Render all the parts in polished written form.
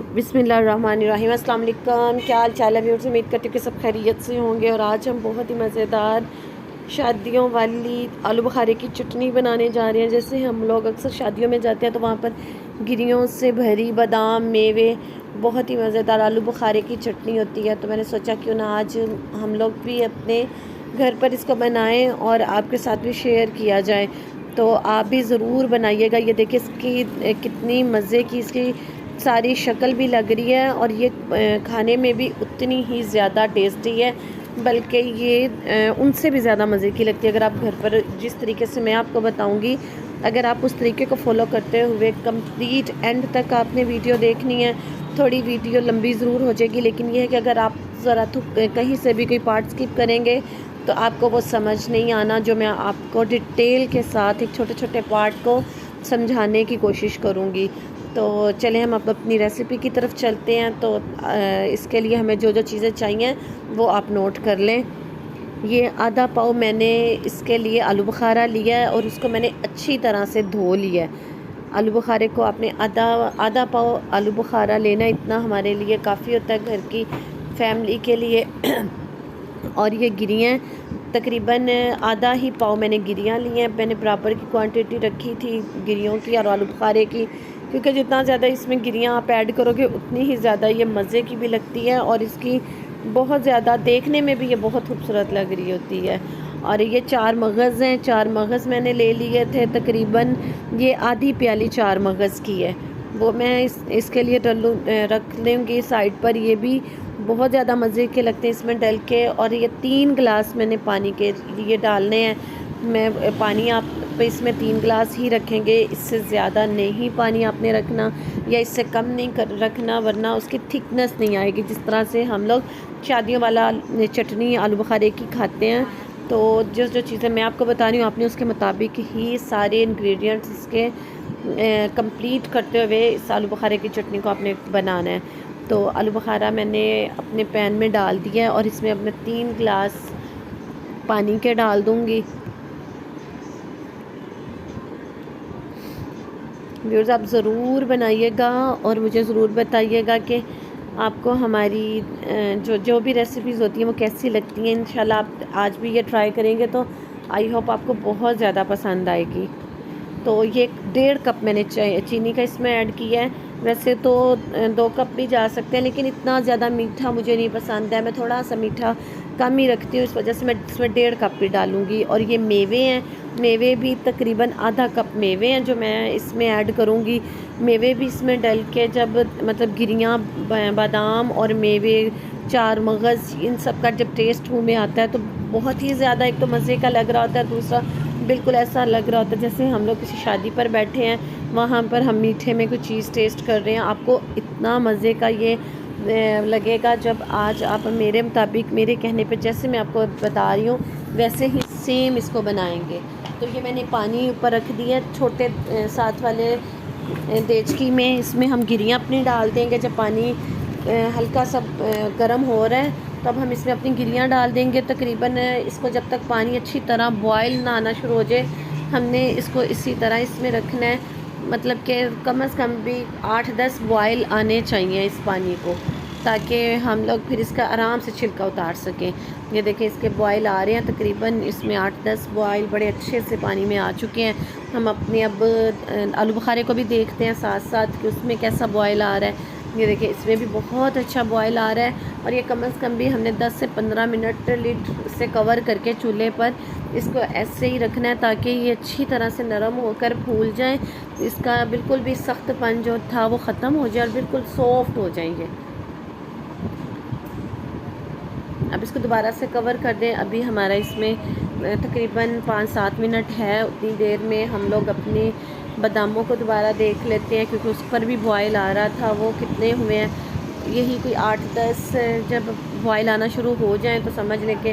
बिस्मिल्लाहिर्रहमानिर्रहीम। अस्सलाम वालेकुम। क्या हाल चाल है व्यूअर्स? उम्मीद करती हूँ कि सब खैरियत से होंगे। और आज हम बहुत ही मज़ेदार शादियों वाली आलू बुखारे की चटनी बनाने जा रहे हैं। जैसे हम लोग अक्सर शादियों में जाते हैं तो वहाँ पर गिरियों से भरी बादाम, मेवे, बहुत ही मज़ेदार आलू बुखारे की चटनी होती है। तो मैंने सोचा क्यों ना आज हम लोग भी अपने घर पर इसको बनाएं और आपके साथ भी शेयर किया जाए। तो आप भी ज़रूर बनाइएगा। ये देखिए इसकी कितनी मज़े की इसकी सारी शक्ल भी लग रही है और ये खाने में भी उतनी ही ज़्यादा टेस्टी है, बल्कि ये उनसे भी ज़्यादा मज़े की लगती है। अगर आप घर पर जिस तरीके से मैं आपको बताऊंगी, अगर आप उस तरीके को फॉलो करते हुए कंप्लीट एंड तक आपने वीडियो देखनी है। थोड़ी वीडियो लंबी ज़रूर हो जाएगी, लेकिन ये है कि अगर आप ज़रा कहीं से भी कोई पार्ट स्किप करेंगे तो आपको वो समझ नहीं आना, जो मैं आपको डिटेल के साथ एक छोटे छोटे पार्ट को समझाने की कोशिश करूँगी। तो चलें हम अब अपनी रेसिपी की तरफ चलते हैं। तो इसके लिए हमें जो जो चीज़ें चाहिए वो आप नोट कर लें। ये आधा पाव मैंने इसके लिए आलू बुखारा लिया है और उसको मैंने अच्छी तरह से धो लिया है। आलू बुखारे को आपने आधा पाव आलू बुखारा लेना, इतना हमारे लिए काफ़ी होता है घर की फैमिली के लिए। और ये गिरियाँ तकरीबन आधा ही पाव मैंने गिरियाँ ली हैं। मैंने बराबर की क्वांटिटी रखी थी गिरियों की और आलू बुखारे की, क्योंकि जितना ज़्यादा इसमें गिरियाँ आप ऐड करोगे उतनी ही ज़्यादा ये मज़े की भी लगती है और इसकी बहुत ज़्यादा देखने में भी ये बहुत खूबसूरत लग रही होती है। और ये 4 मगज़ हैं, 4 मगज़ मैंने ले लिए थे। तकरीबन ये आधी प्याली 4 मगज़ की है, वो मैं इसके लिए रख लूँगी साइड पर। ये भी बहुत ज़्यादा मज़े के लगते हैं इसमें डल के। और ये 3 गिलास मैंने पानी के लिए डालने हैं। मैं पानी आप इसमें 3 गिलास ही रखेंगे, इससे ज़्यादा नहीं पानी आपने रखना या इससे कम नहीं रखना, वरना उसकी थिकनेस नहीं आएगी। जिस तरह से हम लोग शादियों वाला चटनी आलू बुखारे की खाते हैं, तो जो जो चीज़ें मैं आपको बता रही हूँ आपने उसके मुताबिक ही सारे इंग्रेडिएंट्स इसके कंप्लीट करते हुए इस आलू बुखारे की चटनी को आपने बनाना है। तो आलू बुखारा मैंने अपने पैन में डाल दिया है और इसमें अब मैं 3 गिलास पानी के डाल दूँगी। व्यूअर्स आप ज़रूर बनाइएगा और मुझे ज़रूर बताइएगा कि आपको हमारी जो जो भी रेसिपीज़ होती हैं वो कैसी लगती हैं। इंशाल्लाह आप आज भी ये ट्राई करेंगे तो आई होप आपको बहुत ज़्यादा पसंद आएगी। तो ये 1.5 कप मैंने चीनी का इसमें ऐड किया है। वैसे तो 2 कप भी जा सकते हैं, लेकिन इतना ज़्यादा मीठा मुझे नहीं पसंद है। मैं थोड़ा सा मीठा कम ही रखती हूँ, इस वजह से मैं इसमें 1.5 कप भी डालूँगी। और ये मेवे हैं, मेवे भी तकरीबन आधा कप मेवे हैं जो मैं इसमें ऐड करूँगी। मेवे भी इसमें डल के जब मतलब गिरियाँ, बादाम और मेवे, 4 मगज़, इन सब का जब टेस्ट मुँह में आता है तो बहुत ही ज़्यादा एक तो मज़े का लग रहा होता है, दूसरा बिल्कुल ऐसा लग रहा होता है जैसे हम लोग किसी शादी पर बैठे हैं, वहाँ पर हम मीठे में कोई चीज़ टेस्ट कर रहे हैं। आपको इतना मज़े का ये लगेगा जब आज आप मेरे मुताबिक, मेरे कहने पे, जैसे मैं आपको बता रही हूँ वैसे ही सेम इसको बनाएंगे। तो ये मैंने पानी ऊपर रख दिया छोटे साथ वाले देचकी में। इसमें हम गिरियाँ अपनी डाल देंगे। जब पानी हल्का सा गर्म हो रहा है तब हम इसमें अपनी गिरियाँ डाल देंगे। तकरीबन इसको जब तक पानी अच्छी तरह बॉयल ना आना शुरू हो जाए, हमने इसको इसी तरह इसमें रखना है। मतलब कि कम से कम भी 8-10 बॉयल आने चाहिए इस पानी को, ताकि हम लोग फिर इसका आराम से छिलका उतार सकें। ये देखें इसके बॉयल आ रहे हैं, तकरीबन इसमें 8-10 बॉयल बड़े अच्छे से पानी में आ चुके हैं। हम अपने अब आलू बुखारे को भी देखते हैं साथ साथ कि उसमें कैसा बॉयल आ रहा है। ये देखिए इसमें भी बहुत अच्छा बॉयल आ रहा है। और ये कम से कम भी हमने 10 से 15 मिनट लिड से कवर करके चूल्हे पर इसको ऐसे ही रखना है, ताकि ये अच्छी तरह से नरम होकर फूल जाए। इसका बिल्कुल भी सख्तपन जो था वो ख़त्म हो जाए और बिल्कुल सॉफ्ट हो जाएंगे। अब इसको दोबारा से कवर कर दें। अभी हमारा इसमें तकरीबन 5-7 मिनट है। उतनी देर में हम लोग अपनी बादामों को दोबारा देख लेते हैं, क्योंकि उस पर भी बॉयल आ रहा था। वो कितने हुए हैं, यही कोई 8-10 जब बॉयल आना शुरू हो जाए तो समझ लें कि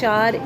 4